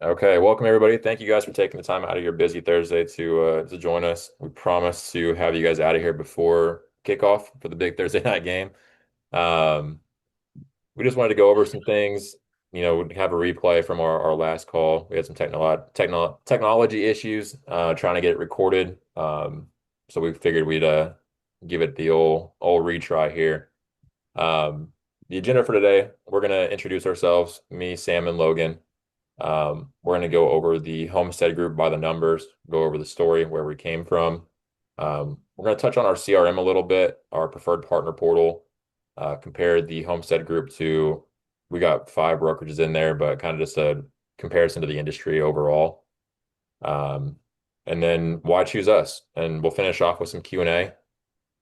Okay, welcome everybody. Thank you guys for taking the time out of your busy Thursday to join us. We promise to have you guys out of here before kickoff for the big Thursday night game. Um, we just wanted to go over some things. We have a replay from our last call. We had some technology issues trying to get it recorded. So we figured we'd give it the old retry here. The agenda for today, we're gonna introduce ourselves, me, Sam, and Logan. We're going to go over the Homestead Group by the numbers, go over the story, where we came from. We're going to touch on our CRM a little bit, our preferred partner portal, compare the Homestead Group to, we got five brokerages in there, but kind of just a comparison to the industry overall. Um, and then why choose us? And we'll finish off with some Q&A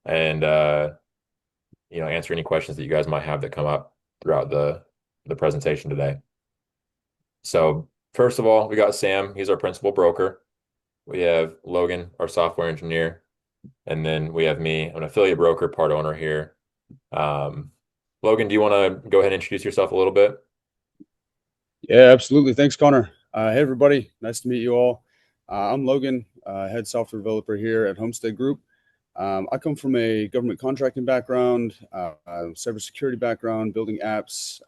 and, answer any questions that you guys might have that come up throughout the presentation today. So first of all, we got Sam. He's our principal broker. We have Logan, our software engineer, and then we have me, I'm an affiliate broker, part owner here. Um, Logan, do you want to go ahead and introduce yourself a little bit? Yeah, absolutely. Thanks, Connor. Hey, everybody. Nice to meet you all. I'm Logan, head software developer here at Homestead Group. I come from a government contracting background, cybersecurity background, building apps.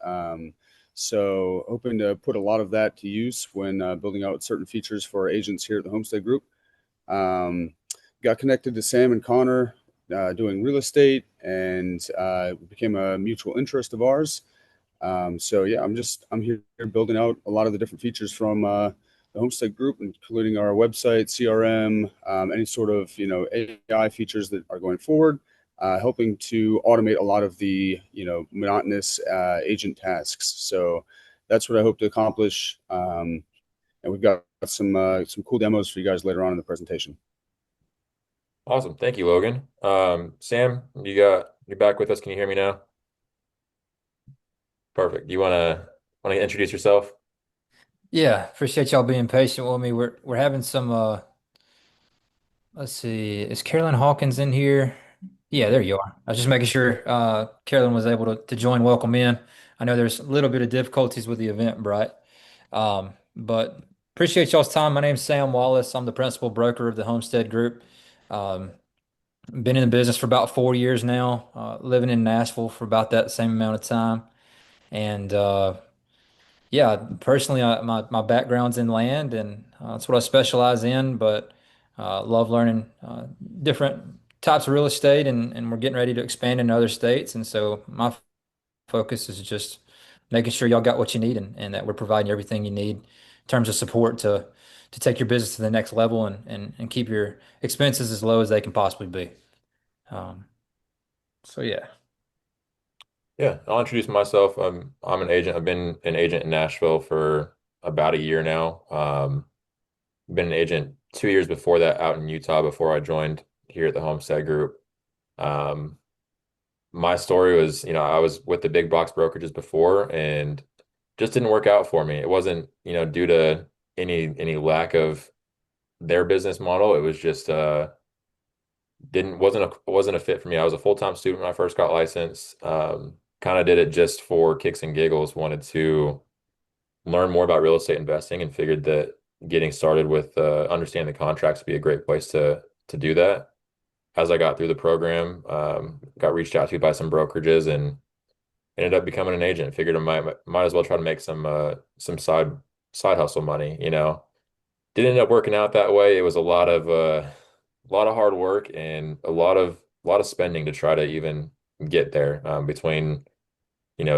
So hoping to put a lot of that to use when building out certain features for our agents here at the Homestead Group. Um, Got connected to Sam and Connor doing real estate, and it became a mutual interest of ours. So yeah, I'm here building out a lot of the different features from the Homestead Group, including our website, CRM, any sort of AI features that are going forward, helping to automate a lot of the monotonous agent tasks. So that's what I hope to accomplish. And we've got some cool demos for you guys later on in the presentation. Awesome. Thank you, Logan. Sam, you're back with us. Can you hear me now? Perfect. Do you want to introduce yourself? Yeah, appreciate y'all being patient with me. We're having some let's see, is Carolyn Hawkins in here? Yeah, there you are. I was just making sure Carolyn was able to join welcome in. I know there's a little bit of difficulties with the event, Bright. But appreciate y'all's time. My name's Sam Wallace. I'm the principal broker of the Homestead Group. Um, been in the business for about 4 years now, living in Nashville for about that same amount of time. And yeah, personally, my background's in land, and that's what I specialize in. But love learning different types of real estate, and we're getting ready to expand into other states. And so my focus is just making sure y'all got what you need, and that we're providing everything you need in terms of support to take your business to the next level and keep your expenses as low as they can possibly be. Um, so yeah. Yeah, I'll introduce myself. I'm an agent. I've been an agent in Nashville for about a year now. Been an agent 2 years before that out in Utah before I joined here at the Homestead Group. Um, my story was, I was with the big box brokerages before and just didn't work out for me. It wasn't, due to any lack of their business model. It was just didn't wasn't a fit for me. I was a full-time student when I first got licensed. Kind of did it just for kicks and giggles. Wanted to learn more about real estate investing and figured that getting started with understanding the contracts would be a great place to do that. As I got through the program, got reached out to by some brokerages and ended up becoming an agent. Figured I might as well try to make some side hustle money, Didn't end up working out that way. It was a lot of hard work and a lot of spending to try to even get there, between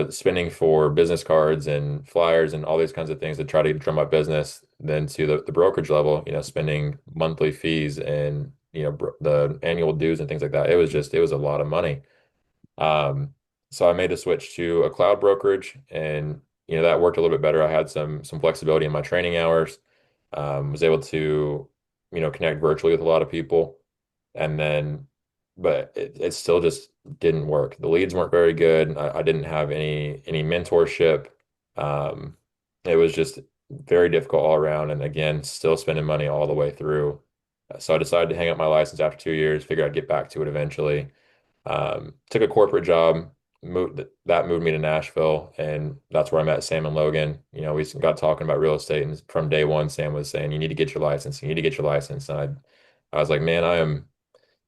spending for business cards and flyers and all these kinds of things to try to drum up business, then to the brokerage level, spending monthly fees and the annual dues and things like that. It was a lot of money. Um, so I made a switch to a cloud brokerage, and that worked a little bit better. I had some flexibility in my training hours, was able to connect virtually with a lot of people, and then but it still just didn't work. The leads weren't very good. I didn't have any mentorship. Um, it was just very difficult all around, and again, still spending money all the way through. So I decided to hang up my license after 2 years. Figured I'd get back to it eventually. Took a corporate job that moved me to Nashville, and that's where I met Sam and Logan. You know, we got talking about real estate, and from day one, Sam was saying, "You need to get your license. You need to get your license." And I was like, "Man, I am,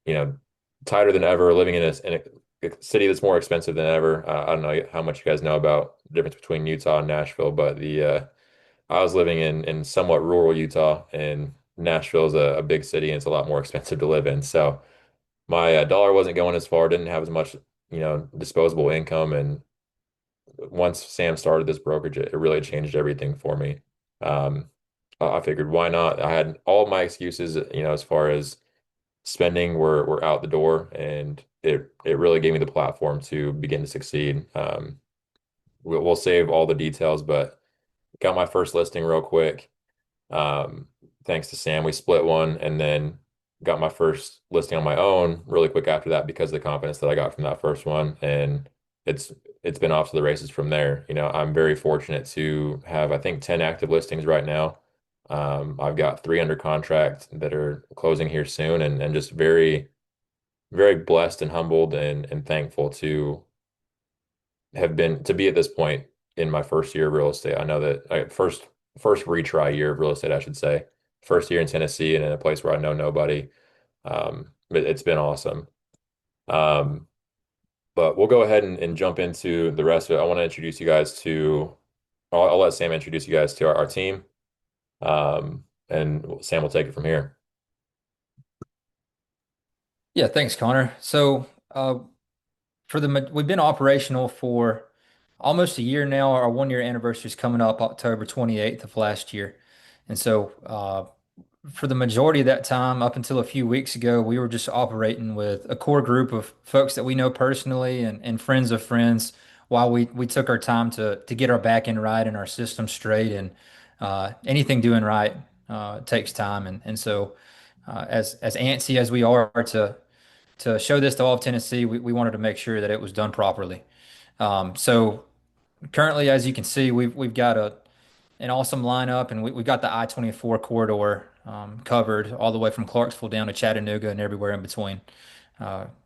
you know, tighter than ever, living in a city that's more expensive than ever." I don't know how much you guys know about the difference between Utah and Nashville, but the I was living in somewhat rural Utah, and Nashville is a big city, and it's a lot more expensive to live in. So my dollar wasn't going as far, didn't have as much, disposable income. And once Sam started this brokerage, it really changed everything for me. Um, I figured, why not? I had all my excuses, as far as spending were out the door, and it really gave me the platform to begin to succeed. We'll save all the details, but got my first listing real quick. Um, Thanks to Sam, we split one, and then got my first listing on my own really quick after that because of the confidence that I got from that first one. And it's it's been off to the races from there. I'm very fortunate to have, I think, 10 active listings right now. I've got three under contract that are closing here soon, and just very, very blessed and humbled and thankful to be at this point in my first year of real estate. I know that first retry year of real estate, I should say. First year in Tennessee and in a place where I know nobody. But it's been awesome. Um, but we'll go ahead and jump into the rest of it. I want to introduce you guys to, I'll let Sam introduce you guys to our team. And Sam will take it from here. Yeah, thanks, Connor. So, we've been operational for almost a year now. Our 1 year anniversary is coming up October 28th of last year. And so, for the majority of that time, up until a few weeks ago, we were just operating with a core group of folks that we know personally and friends of friends while we took our time to get our back end right and our system straight. And anything doing right takes time. And so, as antsy as we are to show this to all of Tennessee, we wanted to make sure that it was done properly. So currently, as you can see, we've got an awesome lineup, and we got the I-24 corridor covered all the way from Clarksville down to Chattanooga and everywhere in between.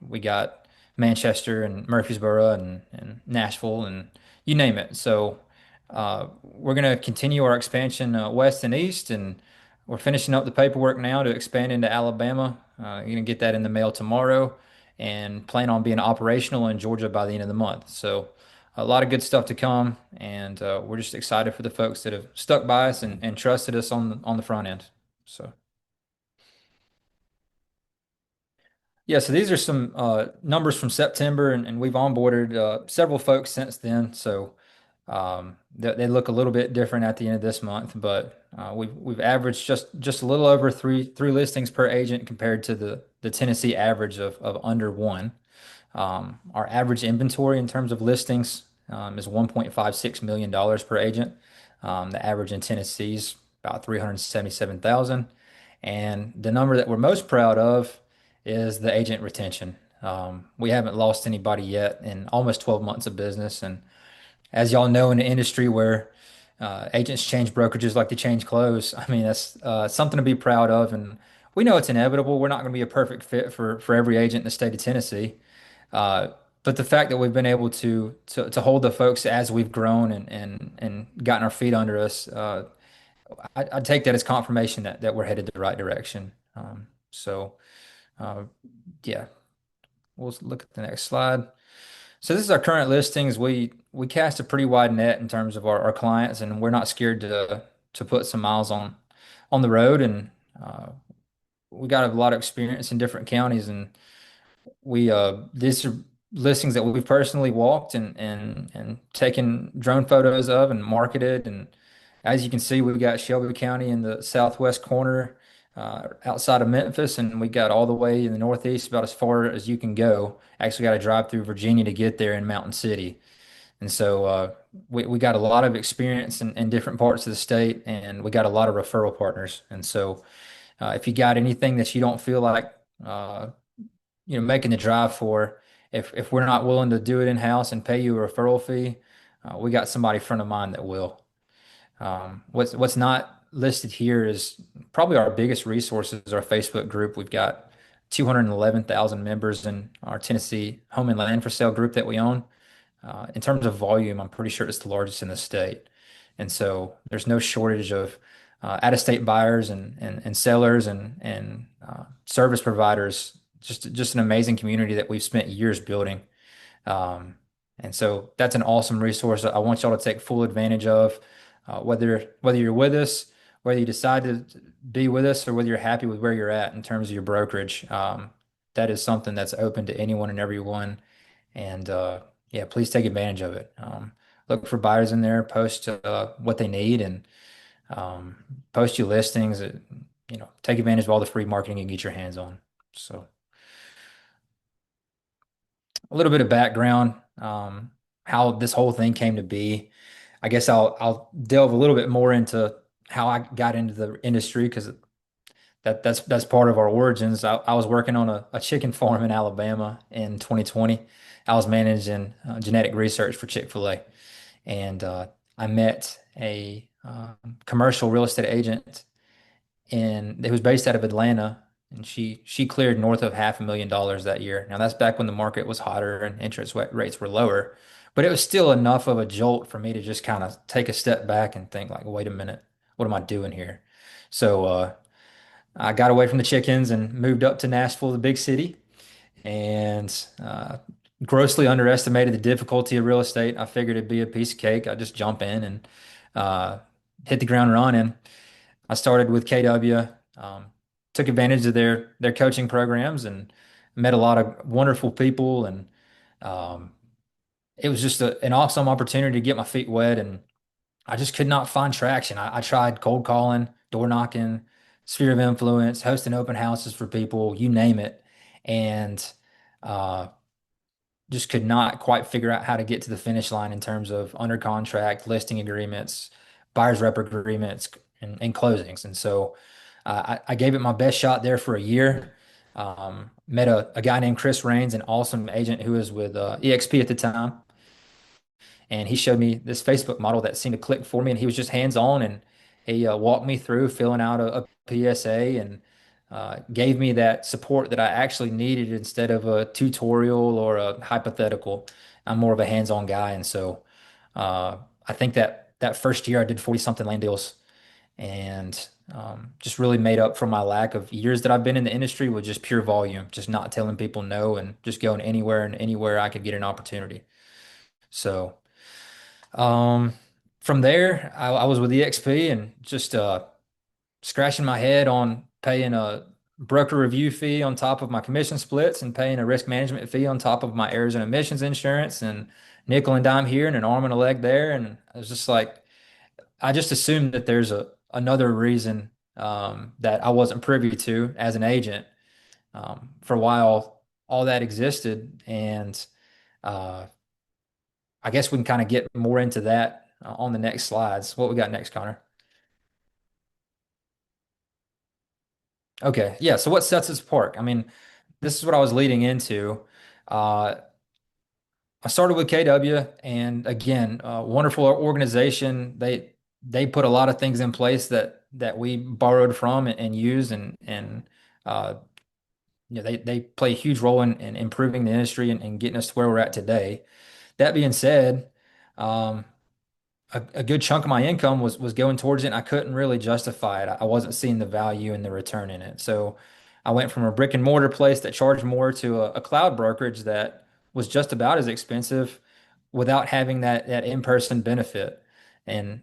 We got Manchester and Murfreesboro and Nashville and you name it. So we're going to continue our expansion west and east, and we're finishing up the paperwork now to expand into Alabama. You're going to get that in the mail tomorrow, and plan on being operational in Georgia by the end of the month. So a lot of good stuff to come, and we're just excited for the folks that have stuck by us and trusted us on the front end. So yeah, so these are some numbers from September, and we've onboarded several folks since then. So they look a little bit different at the end of this month, but we've averaged just a little over three listings per agent compared to the Tennessee average of under one. Our average inventory in terms of listings is $1.56 million per agent. The average in Tennessee is about 377,000. And the number that we're most proud of is the agent retention. We haven't lost anybody yet in almost 12 months of business. And as y'all know, in the industry where agents change brokerages like they change clothes, I mean, that's something to be proud of. And we know it's inevitable. We're not going to be a perfect fit for every agent in the state of Tennessee. Uh, but the fact that we've been able to hold the folks as we've grown and gotten our feet under us, I take that as confirmation that we're headed the right direction. So uh, yeah, we'll look at the next slide. So this is our current listings. We cast a pretty wide net in terms of our clients, and we're not scared to put some miles on the road. And uh, we got a lot of experience in different counties, and these are listings that we've personally walked and taken drone photos of and marketed. And as you can see, we've got Shelby County in the southwest corner, outside of Memphis, and we got all the way in the northeast, about as far as you can go. Actually, got to drive through Virginia to get there in Mountain City. And so we got a lot of experience in different parts of the state, and we got a lot of referral partners. And so if you got anything that you don't feel like uh, making the drive for, if we're not willing to do it in-house and pay you a referral fee, we got somebody front of mind that will. What's not listed here is probably our biggest resource is our Facebook group. We've got 211,000 members in our Tennessee home and land for sale group that we own. In terms of volume, I'm pretty sure it's the largest in the state. And so there's no shortage of out-of-state buyers and sellers and service providers. Just an amazing community that we've spent years building. Um, and so that's an awesome resource that I want y'all to take full advantage of, whether you're with us, whether you decide to be with us, or whether you're happy with where you're at in terms of your brokerage. That is something that's open to anyone and everyone. And yeah, please take advantage of it. Look for buyers in there, post what they need, and um, post your listings. Take advantage of all the free marketing you can get your hands on. So a little bit of background, how this whole thing came to be. I guess I'll delve a little bit more into how I got into the industry because that's part of our origins. I was working on a chicken farm in Alabama in 2020. I was managing genetic research for Chick-fil-A, and I met a commercial real estate agent and it was based out of Atlanta, and she cleared north of $500,000 that year. Now that's back when the market was hotter and interest rates were lower, but it was still enough of a jolt for me to just kind of take a step back and think like, wait a minute, what am I doing here? So I got away from the chickens and moved up to Nashville, the big city, and grossly underestimated the difficulty of real estate. I figured it'd be a piece of cake. I just jump in and uh, hit the ground running. I started with KW, took advantage of their coaching programs and met a lot of wonderful people. And um, it was just an awesome opportunity to get my feet wet. And I just could not find traction. I tried cold calling, door knocking, sphere of influence, hosting open houses for people, you name it. And uh, just could not quite figure out how to get to the finish line in terms of under contract, listing agreements, buyer's rep agreements, and closings. And so I gave it my best shot there for a year. Met a guy named Chris Rains, an awesome agent who was with EXP at the time, and he showed me this Facebook model that seemed to click for me. And he was just hands on, and he walked me through filling out a PSA and gave me that support that I actually needed instead of a tutorial or a hypothetical. I'm more of a hands-on guy, and so uh, I think that first year I did 40 something land deals, and just really made up for my lack of years that I've been in the industry with just pure volume, just not telling people no and just going anywhere and anywhere I could get an opportunity. So. Um, from there, I was with EXP and just scratching my head on paying a broker review fee on top of my commission splits and paying a risk management fee on top of my errors and emissions insurance and nickel and dime here and an arm and a leg there. And I was just like, I just assumed that there's another reason that I wasn't privy to as an agent. For a while, all that existed, and uh, I guess we can kind of get more into that on the next slides. What we got next, Connor? Okay, yeah. So what sets us apart? I mean, this is what I was leading into. Uh, I started with KW, and again, wonderful organization. They put a lot of things in place that we borrowed from and use, and uh, they play a huge role in improving the industry and getting us to where we're at today. That being said, um, a good chunk of my income was going towards it, and I couldn't really justify it. I wasn't seeing the value and the return in it. So I went from a brick and mortar place that charged more to a cloud brokerage that was just about as expensive without having that in-person benefit. And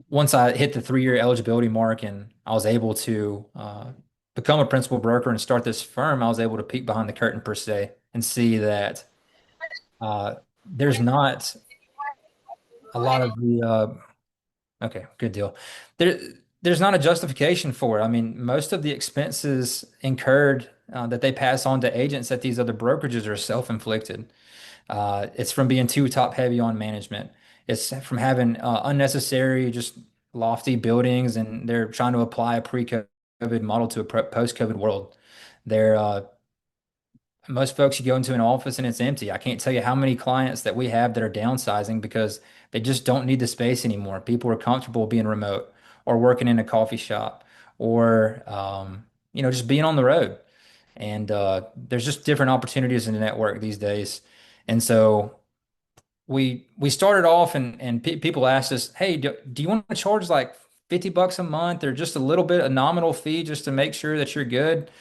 once I hit the 3-year eligibility mark and I was able to become a principal broker and start this firm, I was able to peek behind the curtain per se and see that there's not a lot of the okay, good deal. There, there's not a justification for it. I mean, most of the expenses incurred that they pass on to agents at these other brokerages are self-inflicted. It's from being too top heavy on management. It's from having unnecessary, just lofty buildings, and they're trying to apply a pre-COVID model to a post-COVID world. They're most folks, you go into an office and it's empty. I can't tell you how many clients that we have that are downsizing because they just don't need the space anymore. People are comfortable being remote or working in a coffee shop or just being on the road. And there's just different opportunities in the network these days. And so we started off and pe people asked us, "Hey, do you want to charge like $50 a month or just a little bit a nominal fee just to make sure that you're good?"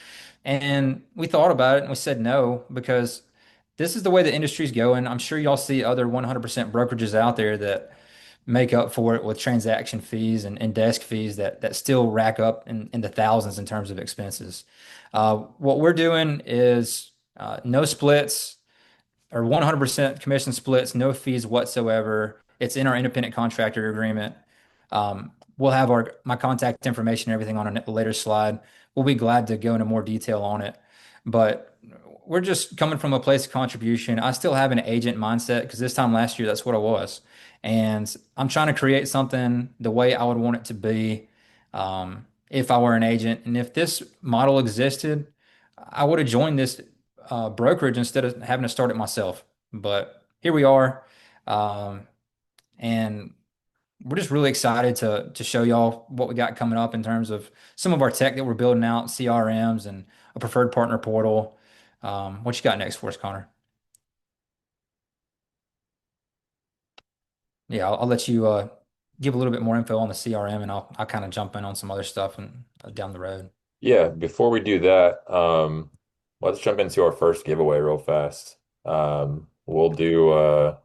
And we thought about it and we said no because this is the way the industry's going. I'm sure y'all see other 100% brokerages out there that make up for it with transaction fees and desk fees that still rack up in the thousands in terms of expenses. What we're doing is no splits or 100% commission splits, no fees whatsoever. It's in our independent contractor agreement. We'll have my contact information and everything on a later slide. We'll be glad to go into more detail on it. But we're just coming from a place of contribution. I still have an agent mindset because this time last year, that's what I was. And I'm trying to create something the way I would want it to be if I were an agent. And if this model existed, I would have joined this brokerage instead of having to start it myself. But here we are. Um, and we're just really excited to show y'all what we got coming up in terms of some of our tech that we're building out, CRMs and a preferred partner portal. What you got next for us, Connor? Yeah, I'll let you give a little bit more info on the CRM, and I'll kind of jump in on some other stuff and down the road. Yeah, before we do that, let's jump into our first giveaway real fast. We'll do you want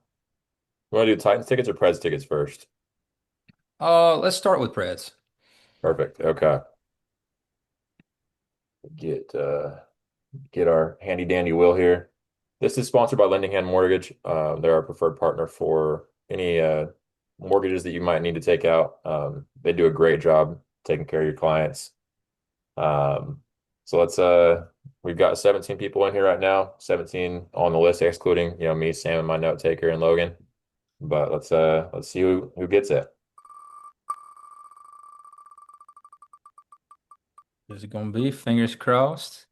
to do Titans tickets or Preds tickets first? Let's start with Preds. Perfect. Okay. Get get our handy dandy will here. This is sponsored by Lending Hand Mortgage. They're our preferred partner for any mortgages that you might need to take out. They do a great job taking care of your clients. So we've got 17 people in here right now, 17 on the list, excluding, me, Sam, and my note taker and Logan. But let's see who gets it. Is it going to be fingers crossed?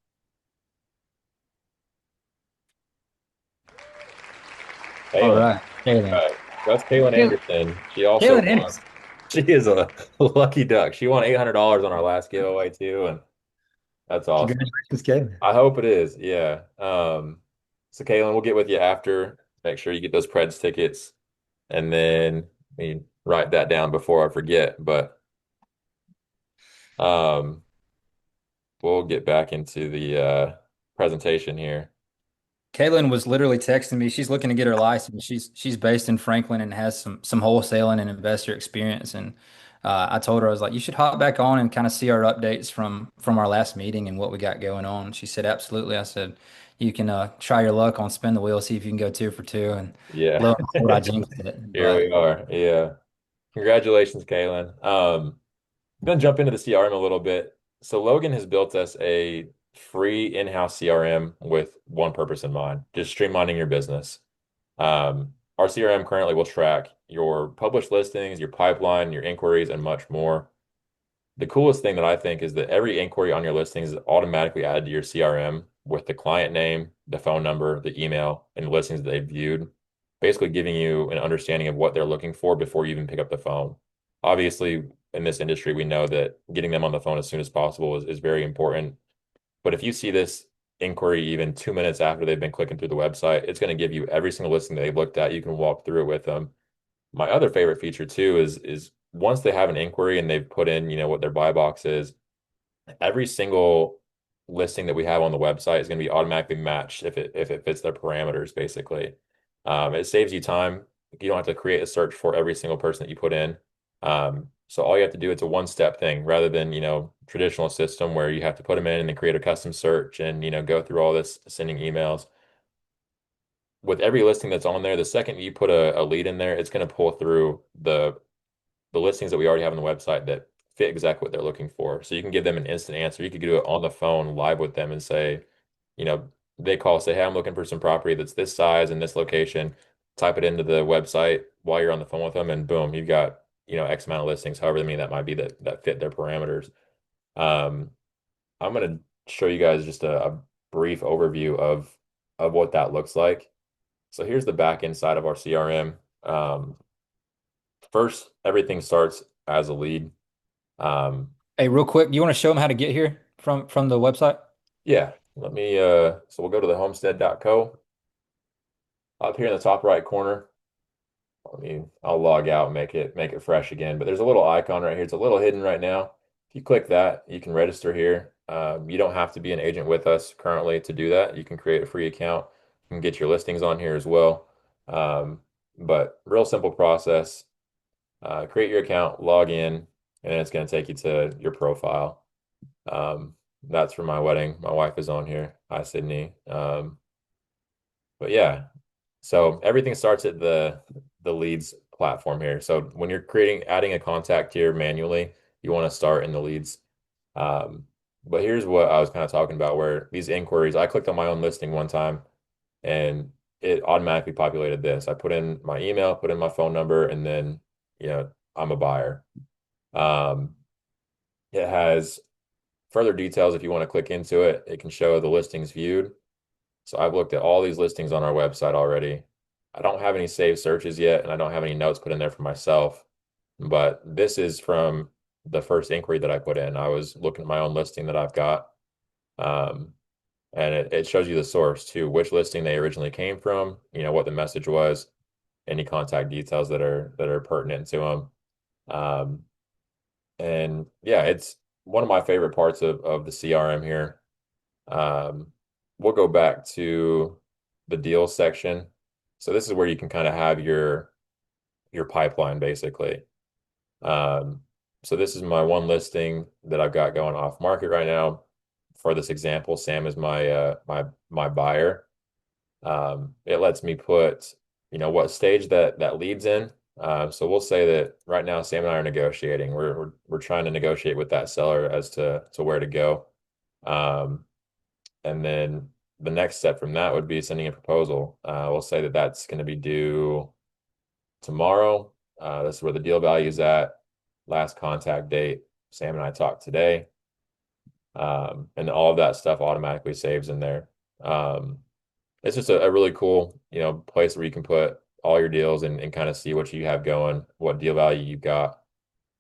All Kaylin. right, Kaylin. Right. That's Kaylin Kaylin, Anderson. She also Kaylin won. Anderson. She is a lucky duck. She won $800 on our last giveaway too, and that's awesome. Congratulations, Kaylin. I hope it is. Yeah. So Kaylin, we'll get with you after. Make sure you get those Preds tickets, and then write that down before I forget. But um, we'll get back into the presentation here. Kaylin was literally texting me. She's looking to get her license. She's based in Franklin and has some wholesaling and investor experience. And I told her I was like, you should hop back on and kind of see our updates from our last meeting and what we got going on. She said, absolutely. I said, you can try your luck on spin the wheel, see if you can go 2 for 2. And Yeah. lo and behold, I jinxed it. Here But we are. Yeah. Congratulations, Kaylin. I'm gonna jump into the CRM a little bit. So Logan has built us a free in-house CRM with one purpose in mind, just streamlining your business. Our CRM currently will track your published listings, your pipeline, your inquiries, and much more. The coolest thing that I think is that every inquiry on your listings is automatically added to your CRM with the client name, the phone number, the email, and the listings that they've viewed, basically giving you an understanding of what they're looking for before you even pick up the phone. Obviously, in this industry, we know that getting them on the phone as soon as possible is very important. But if you see this inquiry even 2 minutes after they've been clicking through the website, it's going to give you every single listing that they've looked at. You can walk through it with them. My other favorite feature too is once they have an inquiry and they've put in, what their buy box is, every single listing that we have on the website is going to be automatically matched if it fits their parameters, basically. It saves you time. You don't have to create a search for every single person that you put in. So all you have to do, it's a one-step thing rather than, traditional system where you have to put them in and then create a custom search and, go through all this sending emails. With every listing that's on there, the second you put a lead in there, it's going to pull through the listings that we already have on the website that fit exactly what they're looking for. So you can give them an instant answer. You could do it on the phone live with them and say, you know, they call, say, hey, I'm looking for some property that's this size and this location. Type it into the website while you're on the phone with them, and boom, you've got, X amount of listings, however many that might be that fit their parameters. Um, I'm going to show you guys just a brief overview of what that looks like. So here's the back end side of our CRM. First, everything starts as a lead. Um, hey, real quick, you want to show them how to get here from the website? yeah, let me so we'll go to the homestead.co. up here in the top right corner. I'll log out and make it fresh again. But there's a little icon right here. It's a little hidden right now. If you click that, you can register here. You don't have to be an agent with us currently to do that. You can create a free account. You can get your listings on here as well. But real simple process. Create your account, log in, and then it's going to take you to your profile. That's for my wedding. My wife is on here. Hi, Sydney. But yeah, so everything starts at the leads platform here. So when you're adding a contact here manually, you want to start in the leads. But here's what I was kind of talking about, where these inquiries, I clicked on my own listing one time and it automatically populated this. I put in my email, put in my phone number, and then, I'm a buyer. Um, it has further details if you want to click into it. It can show the listings viewed. So I've looked at all these listings on our website already. I don't have any saved searches yet, and I don't have any notes put in there for myself. But this is from the first inquiry that I put in. I was looking at my own listing that I've got. And it shows you the source too, which listing they originally came from, what the message was, any contact details that are pertinent to them. And yeah, it's one of my favorite parts of the CRM here. We'll go back to the deals section. So this is where you can kind of have your pipeline basically. So this is my one listing that I've got going off market right now. For this example, Sam is my buyer. It lets me put, what stage that leads in. So we'll say that right now Sam and I are negotiating. We're trying to negotiate with that seller as to where to go. And then the next step from that would be sending a proposal. We'll say that that's going to be due tomorrow. This is where the deal value is at. Last contact date. Sam and I talked today. And all of that stuff automatically saves in there. It's just a really cool, place where you can put all your deals and kind of see what you have going, what deal value you've got.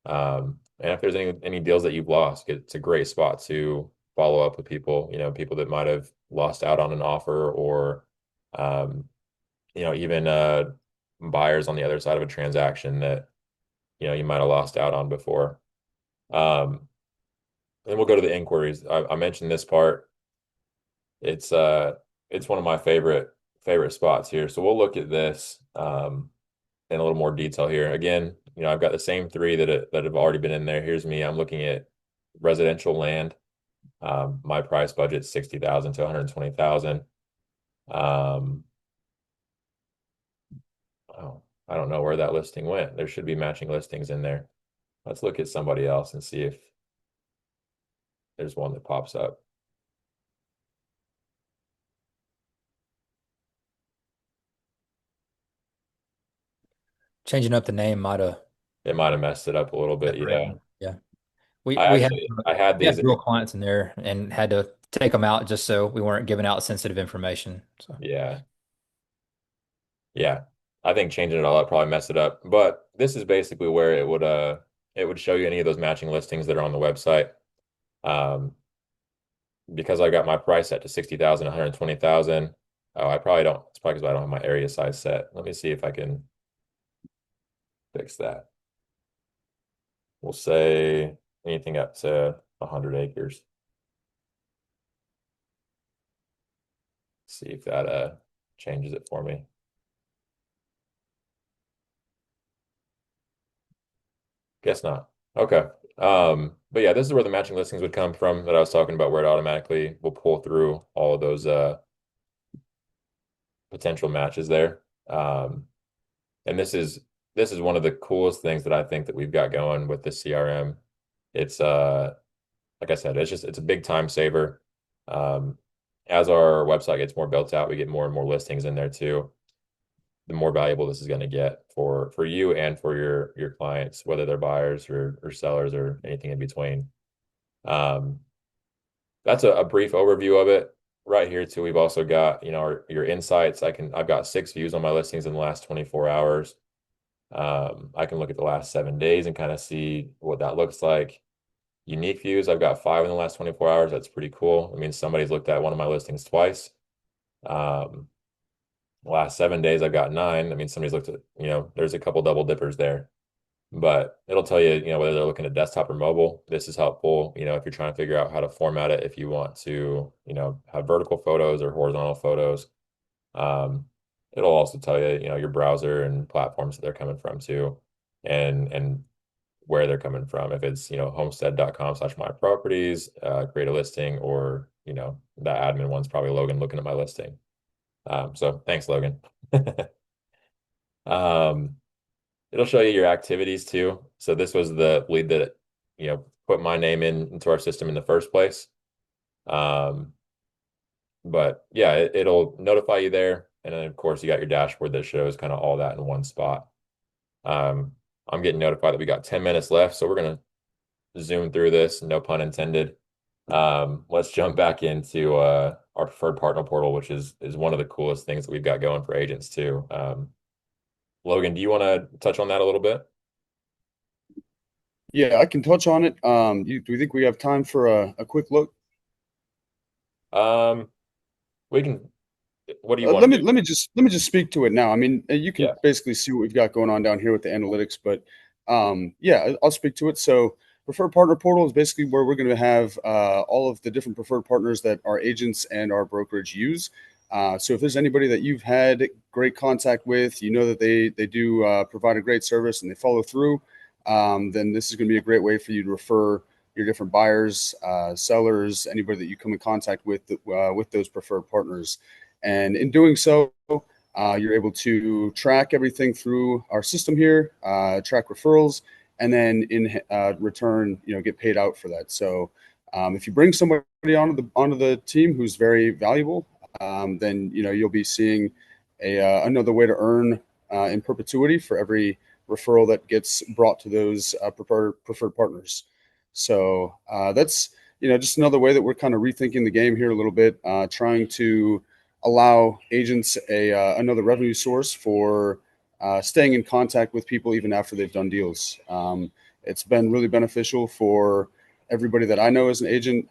And if there's any deals that you've lost, it's a great spot to follow up with people, people that might have lost out on an offer or, even buyers on the other side of a transaction that, you might have lost out on before. Um, and we'll go to the inquiries. I mentioned this part. It's one of my favorite spots here. So we'll look at this in a little more detail here. Again, I've got the same three that have already been in there. Here's me. I'm looking at residential land. My price budget 60,000 to 120,000. Oh, I don't know where that listing went. There should be matching listings in there. Let's look at somebody else and see if there's one that pops up. Changing up the name might have It might have messed it up a little bit. Yeah. separated. Yeah. We I we had actually I had we had these. real clients in there and had to take them out just so we weren't giving out sensitive information. So Yeah. Yeah. I think changing it all up probably messed it up. But this is basically where it would show you any of those matching listings that are on the website. Um, because I got my price set to 60,000, 120,000. Oh, I probably don't. It's probably because I don't have my area size set. Let me see if I can fix that. We'll say anything up to 100 acres. See if that changes it for me. Guess not. Okay. But yeah, this is where the matching listings would come from that I was talking about, where it automatically will pull through all of those potential matches there. And this is one of the coolest things that I think that we've got going with the CRM. It's like I said, it's a big time saver. Um, as our website gets more built out, we get more and more listings in there too. The more valuable this is going to get for you and for your clients, whether they're buyers or sellers or anything in between. Um, that's a brief overview of it. Right here too, we've also got, your insights. I've got 6 views on my listings in the last 24 hours. I can look at the last 7 days and kind of see what that looks like. Unique views, I've got 5 in the last 24 hours. That's pretty cool. I mean, somebody's looked at one of my listings twice. Um, last 7 days I've got nine. I mean, somebody's looked at, there's a couple double dippers there, but it'll tell you, whether they're looking at desktop or mobile. This is helpful, if you're trying to figure out how to format it, if you want to, have vertical photos or horizontal photos. Um, It'll also tell you, your browser and platforms that they're coming from too, and where they're coming from. If it's, homestead.com/my properties, create a listing, or, that admin one's probably Logan looking at my listing. So thanks, Logan. Um, It'll show you your activities too. So this was the lead that, put my name into our system in the first place. Um, but yeah, it'll notify you there. And then of course you got your dashboard that shows kind of all that in one spot. Um, I'm getting notified that we got 10 minutes left, so we're gonna zoom through this, no pun intended. Let's jump back into our preferred partner portal, which is one of the coolest things that we've got going for agents too. Logan, do you want to touch on that a little bit? Yeah, I can touch on it. Do you think we have time for a quick look? Um, we can. What do you Let want me to do? let me just speak to it now. I mean, you can Yeah. basically see what we've got going on down here with the analytics, but yeah, I'll speak to it. So, preferred partner portal is basically where we're going to have all of the different preferred partners that our agents and our brokerage use. So, if there's anybody that you've had great contact with, you know that they do provide a great service and they follow through, then this is going to be a great way for you to refer your different buyers, sellers, anybody that you come in contact with those preferred partners. And in doing so, you're able to track everything through our system here, track referrals, and then in return, get paid out for that. So if you bring somebody onto the team who's very valuable, then you'll be seeing another way to earn in perpetuity for every referral that gets brought to those preferred partners. So that's just another way that we're kind of rethinking the game here a little bit, trying to allow agents another revenue source for staying in contact with people even after they've done deals. It's been really beneficial for everybody that I know as an agent.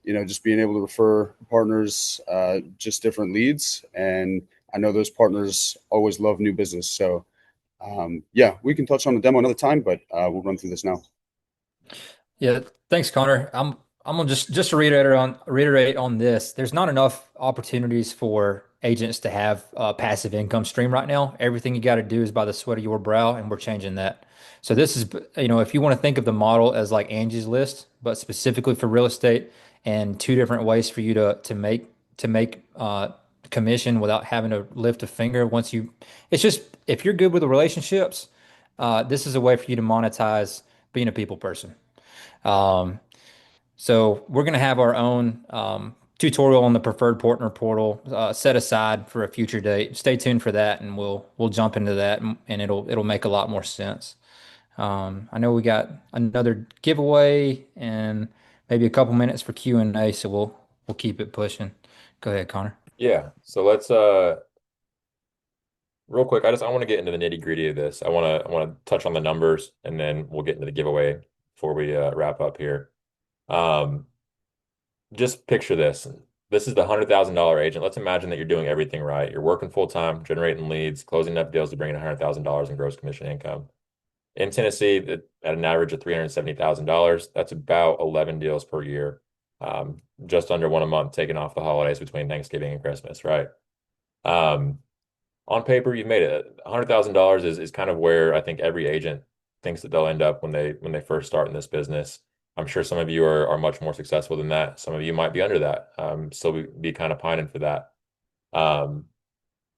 Just being able to refer partners just different leads, and I know those partners always love new business. So yeah, we can touch on the demo another time, but we'll run through this now. Yeah, thanks, Connor. I'm gonna just to reiterate on this. There's not enough opportunities for agents to have a passive income stream right now. Everything you got to do is by the sweat of your brow, and we're changing that. So this is, if you want to think of the model as like Angie's List, but specifically for real estate, and two different ways for you to make commission without having to lift a finger. It's just if you're good with the relationships, this is a way for you to monetize being a people person. Um, so we're going to have our own tutorial on the preferred partner portal set aside for a future date. Stay tuned for that, and we'll jump into that, and it'll make a lot more sense. I know we got another giveaway and maybe a couple minutes for Q&A, so we'll keep it pushing. Go ahead, Connor. Yeah. So let's real quick, I want to get into the nitty-gritty of this. I want to touch on the numbers, and then we'll get into the giveaway before we wrap up here. Um, just picture this. This is the $100,000 agent. Let's imagine that you're doing everything right. You're working full time, generating leads, closing up deals to bring in $100,000 in gross commission income. In Tennessee, at an average of $370,000, that's about 11 deals per year. Just under one a month, taking off the holidays between Thanksgiving and Christmas, right? Um, on paper, you've made it. $100,000 is kind of where I think every agent thinks that they'll end up when they first start in this business. I'm sure some of you are much more successful than that. Some of you might be under that. Still be kind of pining for that. Um,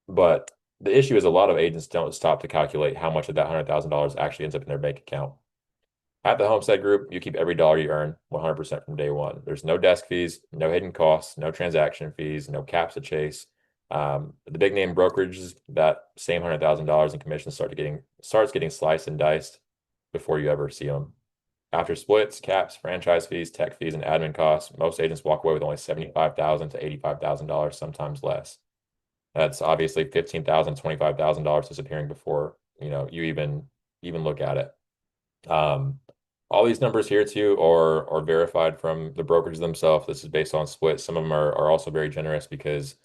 but the issue is a lot of agents don't stop to calculate how much of that $100,000 actually ends up in their bank account. At the Homestead Group, you keep every dollar you earn 100% from day one. There's no desk fees, no hidden costs, no transaction fees, no caps to chase. The big name brokerages, that same $100,000 in commissions starts getting sliced and diced before you ever see them. After splits, caps, franchise fees, tech fees, and admin costs, most agents walk away with only $75,000 to $85,000, sometimes less. That's obviously $15,000, $25,000 disappearing before you even look at it. Um, all these numbers here too are verified from the brokers themselves. This is based on splits. Some of them are also very generous because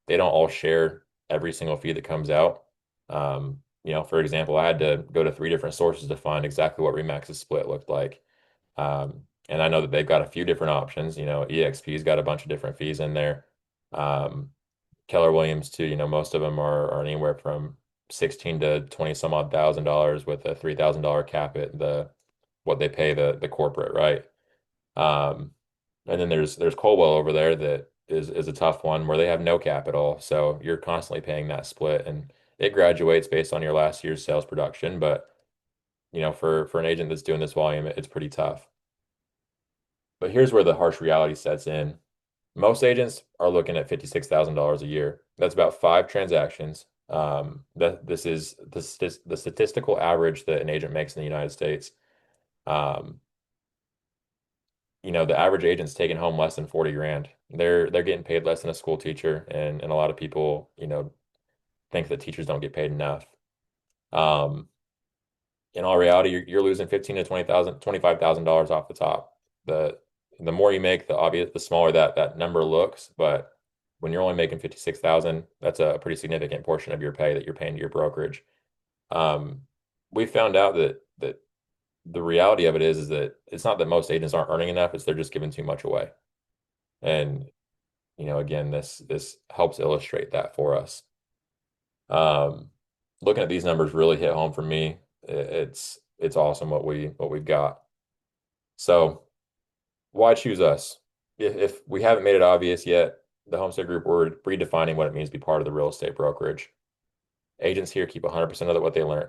they don't all share every single fee that comes out. For example, I had to go to three different sources to find exactly what Remax's split looked like. And I know that they've got a few different options. EXP's got a bunch of different fees in there. Um, Keller Williams too, most of them are anywhere from 16 to 20 some odd $1,000 with a $3,000 cap at what they pay the corporate, right? Um, and then there's Colwell over there that is a tough one where they have no cap at all. So you're constantly paying that split and it graduates based on your last year's sales production. But for an agent that's doing this volume, it's pretty tough. But here's where the harsh reality sets in. Most agents are looking at $56,000 a year. That's about five transactions. This is the statistical average that an agent makes in the United States. Um, the average agent's taking home less than 40 grand. They're getting paid less than a school teacher, and a lot of people, think that teachers don't get paid enough. Um, in all reality, you're losing 15 to 20,000, $25,000 off the top. The more you make, the smaller that number looks. But when you're only making 56,000, that's a pretty significant portion of your pay that you're paying to your brokerage. Um, we found out that the reality of it is that it's not that most agents aren't earning enough, it's they're just giving too much away. And again, this helps illustrate that for us. Um, Looking at these numbers really hit home for me. It's awesome what we've got. So why choose us? If we haven't made it obvious yet, the Homestead Group, we're redefining what it means to be part of the real estate brokerage. Agents here keep 100% of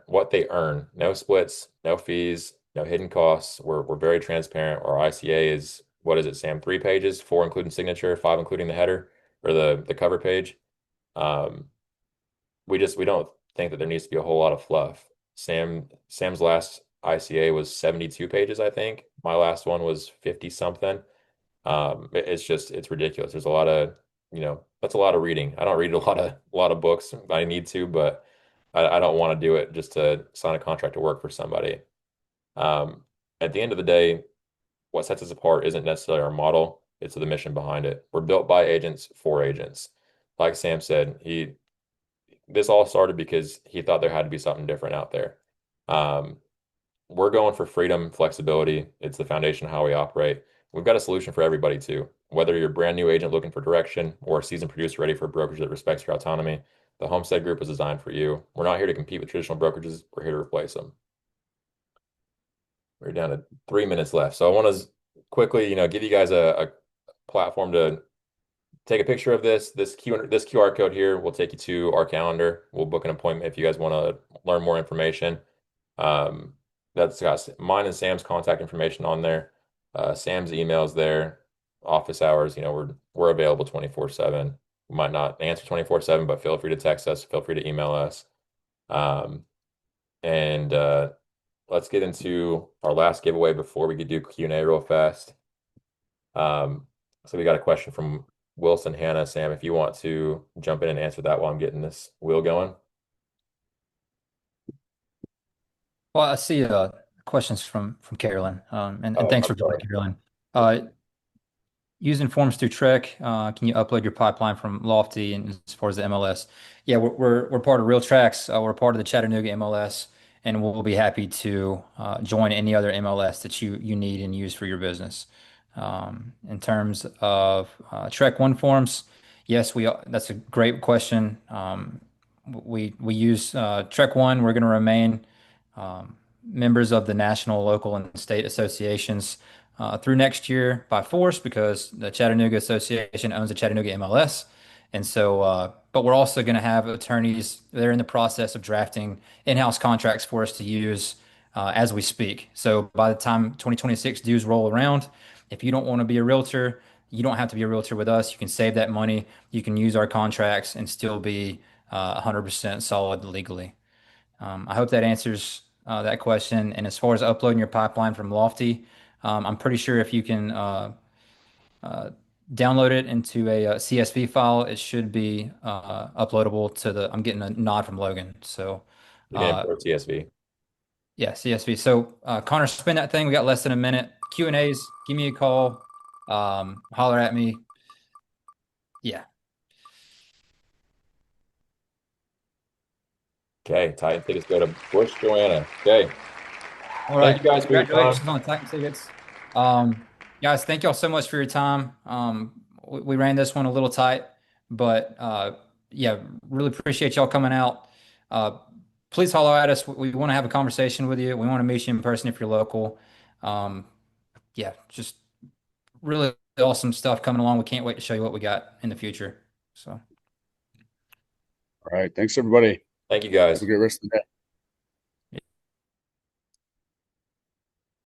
what they earn. No splits, no fees, no hidden costs. We're very transparent. Our ICA is, what is it, Sam? 3 pages, four including signature, five including the header or the cover page. Um, we don't think that there needs to be a whole lot of fluff. Sam's last ICA was 72 pages, I think. My last one was 50 something. It's ridiculous. There's a lot of, that's a lot of reading. I don't read a lot of books. I need to, but I don't want to do it just to sign a contract to work for somebody. Um, at the end of the day, what sets us apart isn't necessarily our model, it's the mission behind it. We're built by agents for agents. Like Sam said, this all started because he thought there had to be something different out there. Um, we're going for freedom, flexibility. It's the foundation of how we operate. We've got a solution for everybody too. Whether you're a brand new agent looking for direction or a seasoned producer ready for a brokerage that respects your autonomy, the Homestead Group is designed for you. We're not here to compete with traditional brokerages. We're here to replace them. We're down to 3 minutes left. So I want to quickly, give you guys a platform to take a picture of this QR code here. We'll take you to our calendar. We'll book an appointment if you guys want to learn more information. Um, that's got mine and Sam's contact information on there. Sam's email's there. Office hours, we're available 24/7. We might not answer 24/7, but feel free to text us. Feel free to email us. Um, and let's get into our last giveaway before we could do Q&A real fast. So we got a question from Wilson Hannah. Sam, if you want to jump in and answer that while I'm getting this wheel going. Well, I see questions from Carolyn, and Oh, thanks I'm for joining, sorry. Carolyn. Using forms through Trek, can you upload your pipeline from Lofty and as far as the MLS? Yeah, we're part of Real Tracks. We're part of the Chattanooga MLS, and we'll be happy to join any other MLS that you need and use for your business. In terms of Trek One forms, yes, that's a great question. We use Trek One. We're going to remain members of the national, local, and state associations through next year by force because the Chattanooga Association owns the Chattanooga MLS. And so, but we're also going to have attorneys. They're in the process of drafting in-house contracts for us to use as we speak. So by the time 2026 dues roll around, if you don't want to be a realtor, you don't have to be a realtor with us. You can save that money. You can use our contracts and still be 100% solid legally. I hope that answers that question. And as far as uploading your pipeline from Lofty, I'm pretty sure if you can uh, download it into a, CSV file, it should be uploadable to the. I'm getting a nod from Logan. So, You can uh, import CSV. yeah, CSV. So, Connor, spin that thing. We got less than a minute. Q&As, give me a call. Um, holler at me. Yeah. Okay, Titan tickets go to Bush, Joanna. Okay. All Thank right. you guys for your time. Congratulations on the Titan tickets. Guys, thank y'all so much for your time. We ran this one a little tight, but yeah, really appreciate y'all coming out. Uh, please holler at us. We want to have a conversation with you. We want to meet you in person if you're local. Um, yeah, just really awesome stuff coming along. We can't wait to show you what we got in the future. So. All right. Thanks, everybody. Thank you Have a guys. great rest of the day.